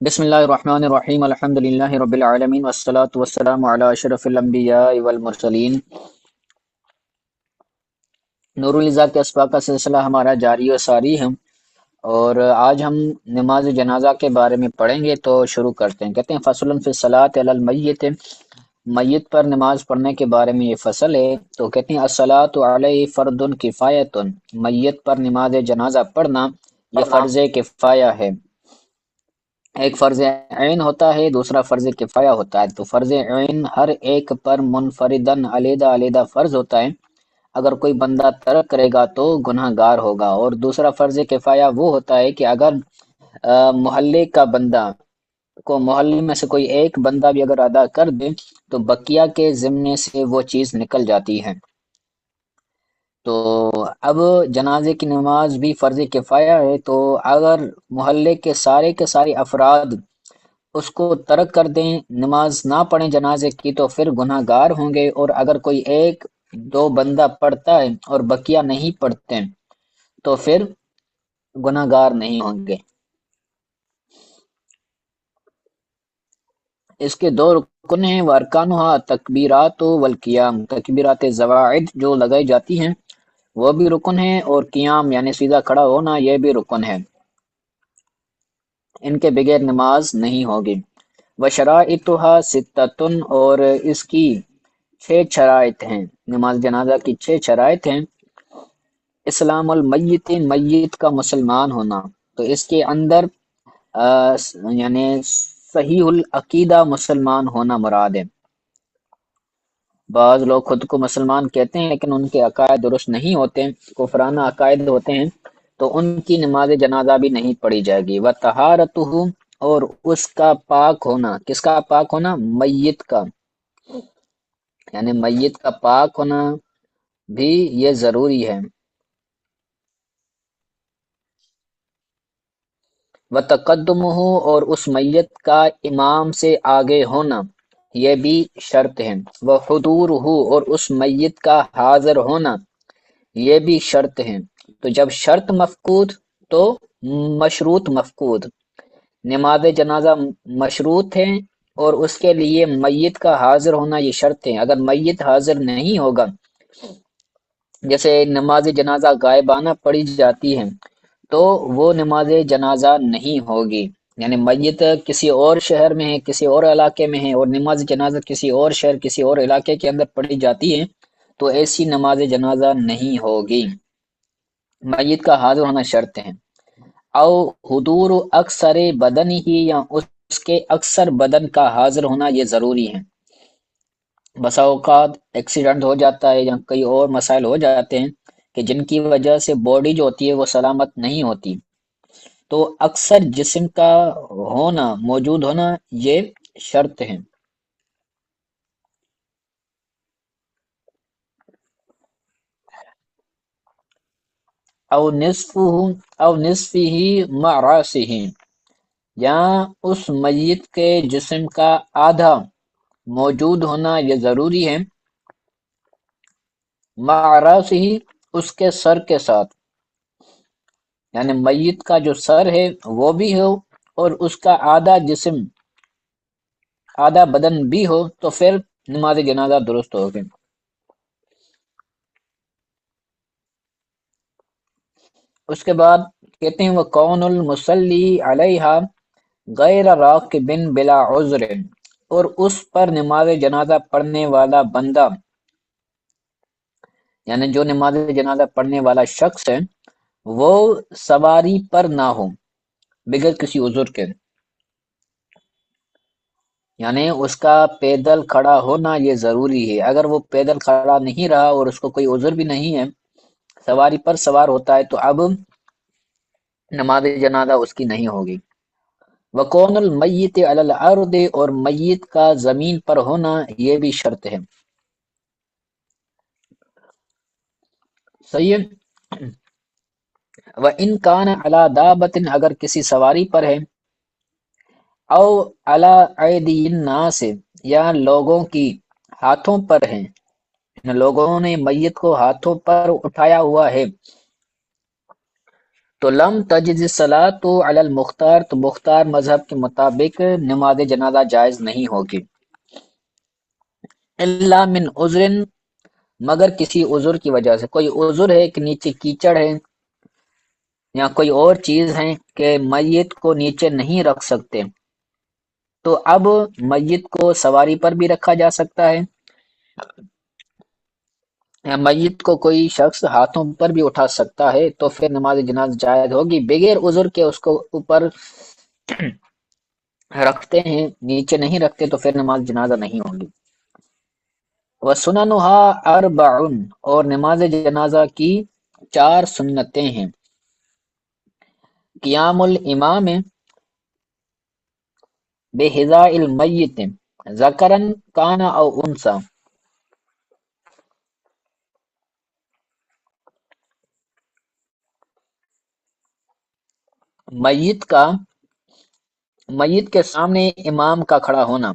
بسم اللہ الرحمن الرحیم الحمد للہ رب العالمین والصلاة والسلام علی اشرف الانبیاء والمرسلین۔ نور الزا کے اسباق کا سلسلہ ہمارا جاری و ساری ہے، اور آج ہم نماز جنازہ کے بارے میں پڑھیں گے، تو شروع کرتے ہیں۔ کہتے ہیں فصل فی الصلاۃ علی المیت، میت پر نماز پڑھنے کے بارے میں یہ فصل ہے۔ تو کہتے ہیں الصلاۃ علیہ فرض کفایۃ، میت پر نماز جنازہ پڑھنا یہ فرض کفایہ ہے۔ ایک فرض عین ہوتا ہے، دوسرا فرض کفایہ ہوتا ہے۔ تو فرض عین ہر ایک پر منفردن علیحدہ علیحدہ فرض ہوتا ہے، اگر کوئی بندہ ترک کرے گا تو گناہ گار ہوگا۔ اور دوسرا فرض کفایہ وہ ہوتا ہے کہ اگر محلے کا بندہ کو محلے میں سے کوئی ایک بندہ بھی اگر ادا کر دے تو بقیہ کے ذمے سے وہ چیز نکل جاتی ہے۔ تو اب جنازے کی نماز بھی فرض کفایہ ہے، تو اگر محلے کے سارے افراد اس کو ترک کر دیں، نماز نہ پڑھیں جنازے کی، تو پھر گناہ گار ہوں گے۔ اور اگر کوئی ایک دو بندہ پڑھتا ہے اور بقیہ نہیں پڑھتے تو پھر گناہ گار نہیں ہوں گے۔ اس کے دو رکن ہیں، وارکانہا تکبیرات والقیام، تکبیرات زواعد جو لگائی جاتی ہیں وہ بھی رکن ہے، اور قیام یعنی سیدھا کھڑا ہونا یہ بھی رکن ہے، ان کے بغیر نماز نہیں ہوگی۔ وشرائطها ستۃ، اور اس کی 6 شرائط ہیں، نماز جنازہ کی 6 شرائط ہیں۔ اسلام المیت، میت کا مسلمان ہونا، تو اس کے اندر یعنی صحیح العقیدہ مسلمان ہونا مراد ہے۔ بعض لوگ خود کو مسلمان کہتے ہیں لیکن ان کے عقائد درست نہیں ہوتے، کفرانہ عقائد ہوتے ہیں، تو ان کی نماز جنازہ بھی نہیں پڑھی جائے گی۔ وطہارتہ، اور اس کا پاک ہونا، کس کا پاک ہونا؟ میت کا، یعنی میت کا پاک ہونا بھی یہ ضروری ہے۔ وتقدمہ، اور اس میت کا امام سے آگے ہونا یہ بھی شرط ہے۔ وحضورہ، اور اس میت کا حاضر ہونا یہ بھی شرط ہے۔ تو جب شرط مفقود تو مشروط مفقود، نماز جنازہ مشروط ہے اور اس کے لیے میت کا حاضر ہونا یہ شرط ہے۔ اگر میت حاضر نہیں ہوگا، جیسے نماز جنازہ غائبانہ پڑھی جاتی ہے، تو وہ نماز جنازہ نہیں ہوگی، یعنی میت کسی اور شہر میں ہے، کسی اور علاقے میں ہے، اور نماز جنازہ کسی اور شہر کسی اور علاقے کے اندر پڑھی جاتی ہے، تو ایسی نماز جنازہ نہیں ہوگی، میت کا حاضر ہونا شرط ہے۔ او حضور اکثر بدن ہی، یا اس کے اکثر بدن کا حاضر ہونا یہ ضروری ہے۔ بسا اوقات ایکسیڈنٹ ہو جاتا ہے یا کئی اور مسائل ہو جاتے ہیں کہ جن کی وجہ سے باڈی جو ہوتی ہے وہ سلامت نہیں ہوتی، تو اکثر جسم کا ہونا، موجود ہونا یہ شرط ہے۔ او نصفہ، او نصفہ مع راسہ، یا اس میت کے جسم کا آدھا موجود ہونا یہ ضروری ہے، مع راسہ، اس کے سر کے ساتھ، یعنی میت کا جو سر ہے وہ بھی ہو اور اس کا آدھا جسم، آدھا بدن بھی ہو، تو پھر نماز جنازہ درست ہوگی۔ اس کے بعد کہتے ہیں وہ کون المصلی علیہا غیر راکب بلا عذر، اور اس پر نماز جنازہ پڑھنے والا بندہ، یعنی جو نماز جنازہ پڑھنے والا شخص ہے وہ سواری پر نہ ہو بغیر کسی عذر کے، یعنی اس کا پیدل کھڑا ہونا یہ ضروری ہے۔ اگر وہ پیدل کھڑا نہیں رہا اور اس کو کوئی عذر بھی نہیں ہے، سواری پر سوار ہوتا ہے، تو اب نماز جنازہ اس کی نہیں ہوگی۔ وَقَوْنُ الْمَيِّتِ عَلَى الْأَرْضِ، اور میت کا زمین پر ہونا یہ بھی شرط ہے۔ صحیح ہے۔ وَإِنْ كَانَ عَلَى دَابَةٍ، اگر کسی سواری پر ہے، او عَلَى أَيْدِيِ النَّاسِ، یا لوگوں کی ہاتھوں پر ہے، لوگوں نے میت کو ہاتھوں پر اٹھایا ہوا ہے، تو لم تجز الصلاۃ علی المختار، تو مختار مذہب کے مطابق نماز جنازہ جائز نہیں ہوگی، الا من عذر، مگر کسی عذر کی وجہ سے، کوئی عذر ہے کہ نیچے کیچڑ ہے یا کوئی اور چیز ہے کہ میت کو نیچے نہیں رکھ سکتے، تو اب میت کو سواری پر بھی رکھا جا سکتا ہے، یا میت کو کوئی شخص ہاتھوں پر بھی اٹھا سکتا ہے، تو پھر نماز جنازہ جائز ہوگی بغیر عذر کے، اس کو اوپر رکھتے ہیں نیچے نہیں رکھتے تو پھر نماز جنازہ نہیں ہوگی۔ وَسُنَنُهَا أَرْبَعٌ، اور نماز جنازہ کی 4 سنتیں ہیں۔ قیام الامام بحذاء المیت ذکرن کان او انثی، میت کے سامنے امام کا کھڑا ہونا،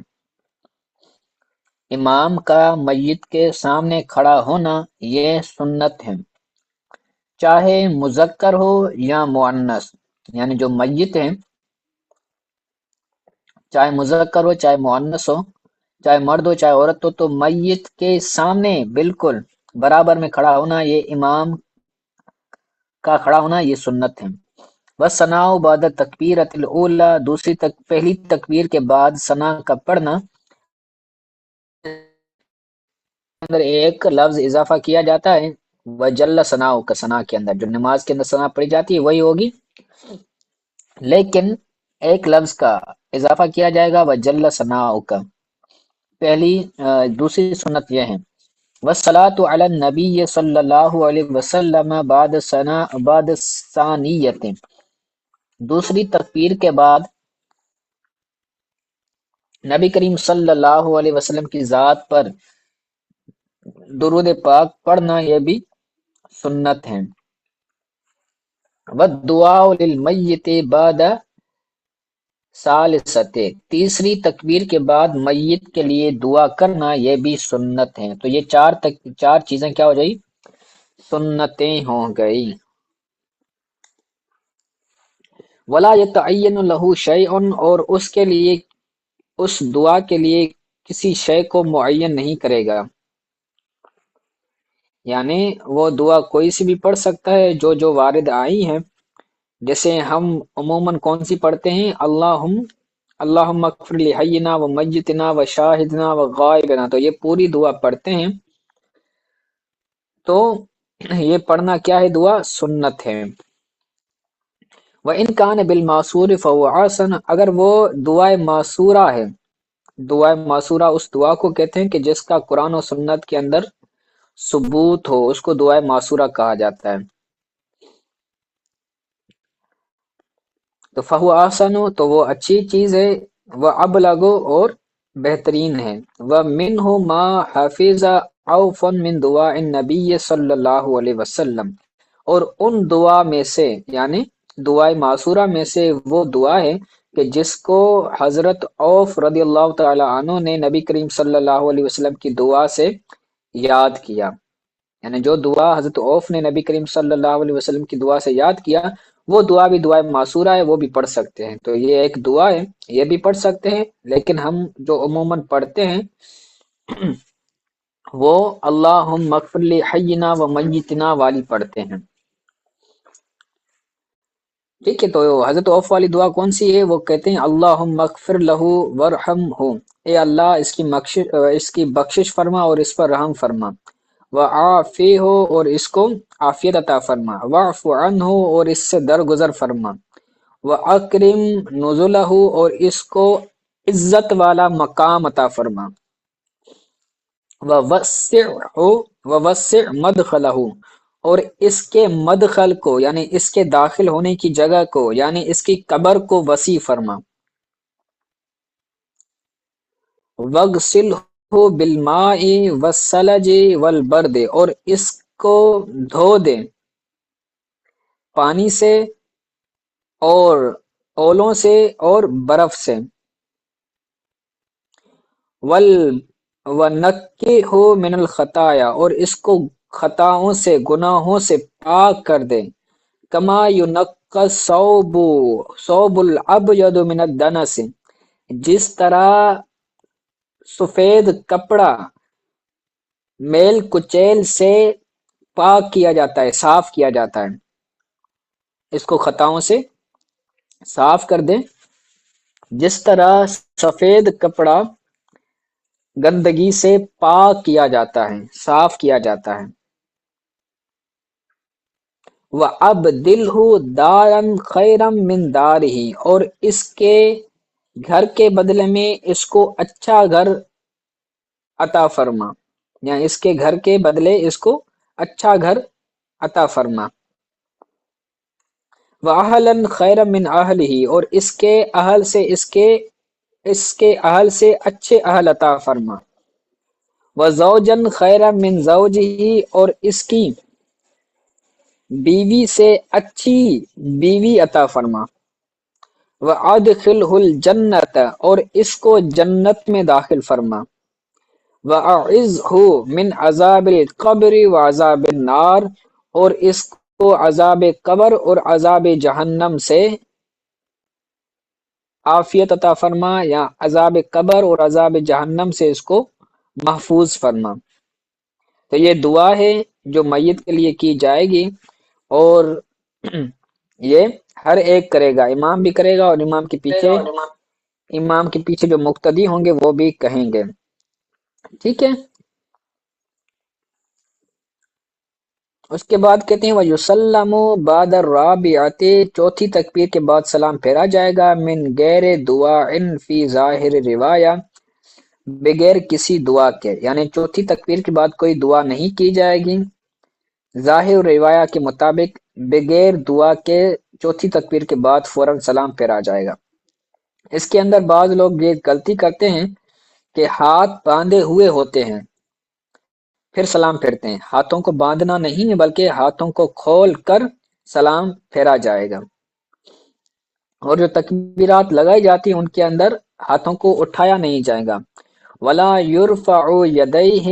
امام کا میت کے سامنے کھڑا ہونا یہ سنت ہے، چاہے مذکر ہو یا مؤنث، یعنی جو میت ہیں چاہے مذکر ہو چاہے مؤنث ہو، چاہے مرد ہو چاہے عورت ہو، تو میت کے سامنے بالکل برابر میں کھڑا ہونا، یہ امام کا کھڑا ہونا یہ سنت ہے۔ بس ثناء بعد تکبیرۃ الاولی، پہلی تکبیر کے بعد ثنا کا پڑھنا، اندر ایک لفظ اضافہ کیا جاتا ہے، وجل ثناء کا، ثنا کے اندر جو نماز کے اندر ثنا پڑھی جاتی ہے وہی ہوگی، لیکن ایک لفظ کا اضافہ کیا جائے گا، وجل ثناء کا، دوسری سنت یہ ہے۔ والصلاة علی النبی صلی اللہ علیہ وسلم بعد ثانیت، دوسری تکبیر کے بعد نبی کریم صلی اللہ علیہ وسلم کی ذات پر درود پاک پڑھنا یہ بھی سنت ہے۔ والدعاء للمیت بعد ثالثت، تیسری تکبیر کے بعد میت کے لیے دعا کرنا یہ بھی سنت ہے، تو یہ چار چیزیں کیا ہو جائیں، سنتیں ہو گئی۔ ولا یتعین لہ شیء، اور اس دعا کے لیے کسی شے کو معین نہیں کرے گا، یعنی وہ دعا کوئی سی بھی پڑھ سکتا ہے جو وارد آئی ہیں، جیسے ہم عموماً کون سی پڑھتے ہیں، اللہم اغفر لحینا و میتنا و شاہدنا و غائبنا، تو یہ پوری دعا پڑھتے ہیں، تو یہ پڑھنا کیا ہے، دعا سنت ہے۔ وَإِنْ كَانَ بِالْمَعْصُورِ فَهُوَ حَسَنٌ، اگر وہ دعائے معصورہ ہے، دعائے معصورہ اس دعا کو کہتے ہیں کہ جس کا قرآن و سنت کے اندر ثبوت ہو، اس کو دعائے معصورہ کہا جاتا ہے، تو فہو احسن، تو وہ اچھی چیز ہے، وہ ابلغ، اور بہترین ہے، وہ منہ ما حفظ عوف من دعاء النبی صلی اللہ علیہ وسلم، اور ان دعا میں سے یعنی دعائے معصورہ میں سے وہ دعا ہے کہ جس کو حضرت عوف رضی اللہ تعالی عنہ نے نبی کریم صلی اللہ علیہ وسلم کی دعا سے یاد کیا، یعنی جو دعا حضرت عوف نے نبی کریم صلی اللہ علیہ وسلم کی دعا سے یاد کیا، وہ دعا بھی دعا معصورہ ہے، وہ بھی پڑھ سکتے ہیں، تو یہ ایک دعا ہے، یہ بھی پڑھ سکتے ہیں، لیکن ہم جو عموماً پڑھتے ہیں وہ اللہم اغفر لحینا و میتنا والی پڑھتے ہیں، ٹھیک ہے۔ تو حضرت عوف والی دعا کون سی ہے، وہ کہتے ہیں اللہم اغفر لہ ورحمہ، اے اللہ اس کی بخشش فرما اور اس پر رحم فرما، وعافیہ، اور اس کو عافیت عطا فرما، واعف عنہ، اور اس سے درگزر فرما، واکرم نزلہ، اور اس کو عزت والا مقام عطا فرما، ووسع مدخلہ، اور اس کے مدخل کو یعنی اس کے داخل ہونے کی جگہ کو یعنی اس کی قبر کو وسیع فرما، وغسلہ بالماء والثلج والبرد، اور اس کو دھو دے پانی سے اور اولوں سے اور برف سے، وَنَقِّهْ مِنَ الْخَطَايَا، اور اس کو خطاؤں سے گناہوں سے پاک کر دے، کما ینقى ثوب الابيض من الدنس، جس طرح سفید کپڑا میل کچیل سے پاک کیا جاتا ہے، صاف کیا جاتا ہے، اس کو خطاؤں سے صاف کر دیں، جس طرح سفید کپڑا گندگی سے پاک کیا جاتا ہے، صاف کیا جاتا ہے۔ وَأَبْدِلْهُ دَارًا خَيْرًا مِنْ دَارِهِ، اور اس کے گھر کے بدلے میں اس کو اچھا گھر عطا فرما، یا اس کے گھر کے بدلے اس کو اچھا گھر عطا فرما۔ وَأَهْلًا خَيْرًا مِنْ أَهْلِهِ، اور اس کے اہل سے اچھے اہل عطا فرما۔ وَزَوْجًا خَيْرًا مِنْ زَوْجِهِ، اور اس کی بیوی سے اچھی بیوی عطا فرما۔ وَأَدْخِلْهُ الْجَنَّةَ، اور اس کو جنت میں داخل فرما۔ وَأَعِذْهُ مِنْ عَذَابِ الْقَبْرِ وَعَذَابِ النَّارِ، اور اس کو عذاب قبر اور عذاب جہنم سے عافیت عطا فرما، یا عذاب قبر اور عذاب جہنم سے اس کو محفوظ فرما۔ تو یہ دعا ہے جو میت کے لیے کی جائے گی، اور یہ ہر ایک کرے گا، امام بھی کرے گا، اور امام کے پیچھے جو مقتدی ہوں گے وہ بھی کہیں گے، ٹھیک ہے۔ اس کے بعد کہتے ہیں وَيُسَلَّمُ بَعْدَ الرَّابِعَةِ، چوتھی تکبیر کے بعد سلام پھیرا جائے گا، مِن غیر دعاء فی ظاہر روایہ، بغیر کسی دعا کے، یعنی چوتھی تکبیر کے بعد کوئی دعا نہیں کی جائے گی، ظاہر روایہ کے مطابق بغیر دعا کے چوتھی تکبیر کے بعد فوراً سلام پھیرا جائے گا۔ اس کے اندر بعض لوگ یہ غلطی کرتے ہیں کہ ہاتھ باندھے ہوئے ہوتے ہیں پھر سلام پھیرتے ہیں، ہاتھوں کو باندھنا نہیں ہے بلکہ ہاتھوں کو کھول کر سلام پھیرا جائے گا، اور جو تکبیرات لگائی جاتی ہیں ان کے اندر ہاتھوں کو اٹھایا نہیں جائے گا۔ وَلَا يُرْفَعُ يَدَيْهِ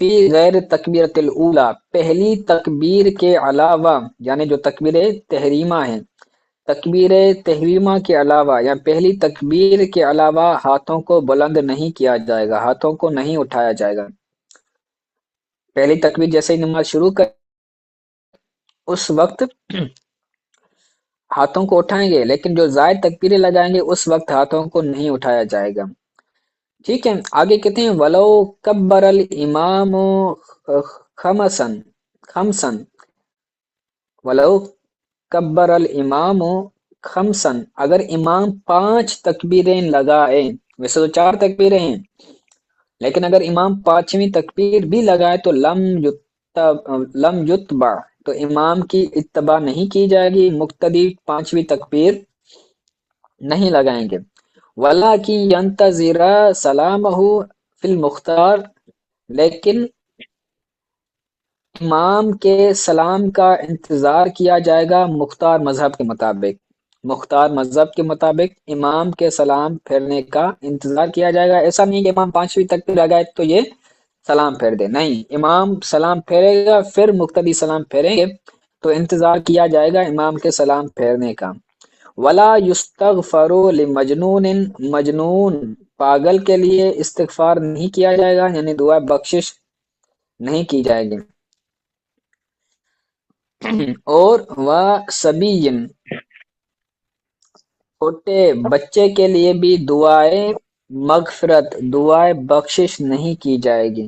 فی غیر تکبیرۃ الاولی، پہلی تکبیر کے علاوہ، یعنی جو تکبیر تحریمہ ہیں، تکبیر تحریمہ کے علاوہ یا پہلی تکبیر کے علاوہ ہاتھوں کو بلند نہیں کیا جائے گا، ہاتھوں کو نہیں اٹھایا جائے گا۔ پہلی تکبیر جیسے ہی نماز شروع کر اس وقت ہاتھوں کو اٹھائیں گے، لیکن جو زائد تکبیریں لگائیں گے اس وقت ہاتھوں کو نہیں اٹھایا جائے گا، ٹھیک ہے۔ آگے کہتے ہیں وَلَوْ كَبَّرَ الْإِمَامُ خَمْسًا، وَلَوْ كَبَّرَ الْإِمَامُ خَمْسًا، اگر امام 5 تکبیریں لگائے، ویسے تو 4 تکبیریں ہیں، لیکن اگر امام 5ویں تکبیر بھی لگائے تو لم یتبع، تو امام کی اتباع نہیں کی جائے گی، مقتدی 5ویں تکبیر نہیں لگائیں گے۔ وَلَٰكِن يَنْتَظِرَ سَلَامَهُ فِي الْمُخْتَارِ، لیکن امام کے سلام کا انتظار کیا جائے گا مختار مذہب کے مطابق، مختار مذہب کے مطابق امام کے سلام پھیرنے کا انتظار کیا جائے گا۔ ایسا نہیں کہ امام 5ویں تکبیر لگائے تو یہ سلام پھیر دے، نہیں، امام سلام پھیرے گا پھر مقتدی سلام پھیریں گے، تو انتظار کیا جائے گا امام کے سلام پھیرنے کا۔ وَلَا يُسْتَغْفَرُ لِمَجْنُونٍ، مجنون پاگل کے لیے استغفار نہیں کیا جائے گا، یعنی دعا بخشش نہیں کی جائے گی۔ اور وَصَبِيٍّ، چھوٹے بچے کے لیے بھی دعائے مغفرت، دعائے بخشش نہیں کی جائے گی،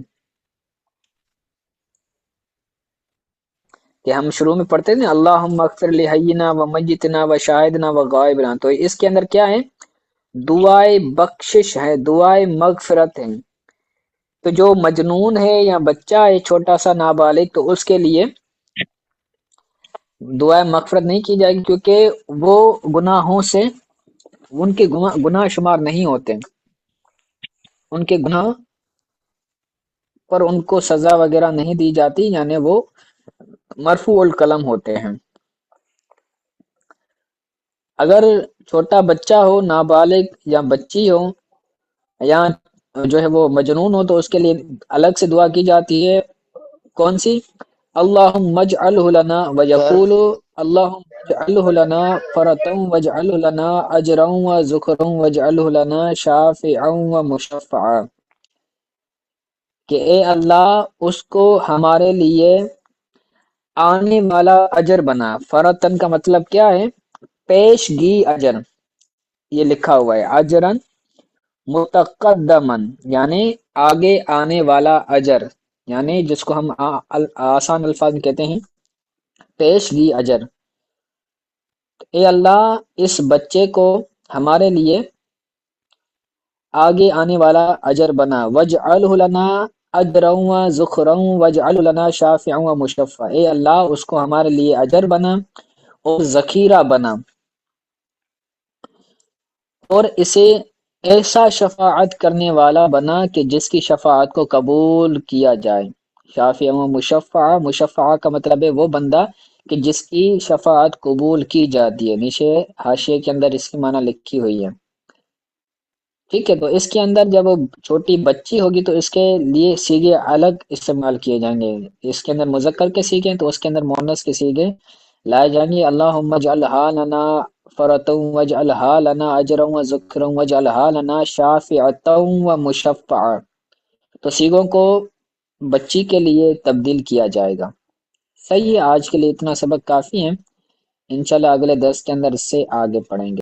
کہ ہم شروع میں پڑھتے تھے اللہم اغفر لحینا و میتنا و شاہدنا و غائبنا، تو اس کے اندر کیا ہے؟ دعائے بخشش ہے، دعائے مغفرت ہے۔ تو جو مجنون ہے یا بچہ ہے چھوٹا سا نابالغ، تو اس کے لیے دعائے مغفرت نہیں کی جائے گی، کیونکہ وہ گناہوں سے ان کے گناہ شمار نہیں ہوتے، ان کے گناہ پر ان کو سزا وغیرہ نہیں دی جاتی، یعنی وہ مرفوع القلم ہوتے ہیں۔ اگر چھوٹا بچہ ہو، نابالغ یا بچی ہو، یا جو ہے وہ مجنون ہو، تو اس کے لیے الگ سے دعا کی جاتی ہے، کون سی؟ اللہم اجعلہ لنا پر ویقول اللہم اجعلہ لنا فرطا واجعلہ لنا اجرا وذکرا واجعلہ لنا شافعا ومشفعا، کہ اے اللہ اس کو ہمارے لیے آنے والا اجر بنا۔ فرطن کا مطلب کیا ہے؟ پیشگی اجر، یہ لکھا ہوا ہے اجرن متقدمن، یعنی آگے آنے والا اجر، یعنی جس کو ہم آسان الفاظ میں کہتے ہیں پیشگی اجر۔ اے اللہ اس بچے کو ہمارے لیے آگے آنے والا اجر بنا، وجعلہ لنا اجرا وذخرا واجعل لنا شافعا ومشفعا، اے اللہ اس کو ہمارے لیے اجر بنا اور ذخیرہ بنا، اور اسے ایسا شفاعت کرنے والا بنا کہ جس کی شفاعت کو قبول کیا جائے۔ شافع و مشفع، مشفع کا مطلب ہے وہ بندہ کہ جس کی شفاعت قبول کی جاتی ہے۔ نیچے حاشیے کے اندر اس کی معنی لکھی ہوئی ہے، ٹھیک ہے۔ تو اس کے اندر جب وہ چھوٹی بچی ہوگی تو اس کے لیے سیغے الگ استعمال کیے جائیں گے، اس کے اندر مذکر کے سیغے ہیں تو اس کے اندر مؤنث کے سیغے لائے جائیں گے۔ اللہم اجعلھا لنا فرطا واجعلھا لنا اجرا وذکرا واجعلھا لنا شافعتا ومشفعا، تو سیغوں کو بچی کے لیے تبدیل کیا جائے گا۔ صحیح ہے، آج کے لیے اتنا سبق کافی ہے، انشاءاللہ اگلے درس کے اندر اس سے آگے پڑھیں گے۔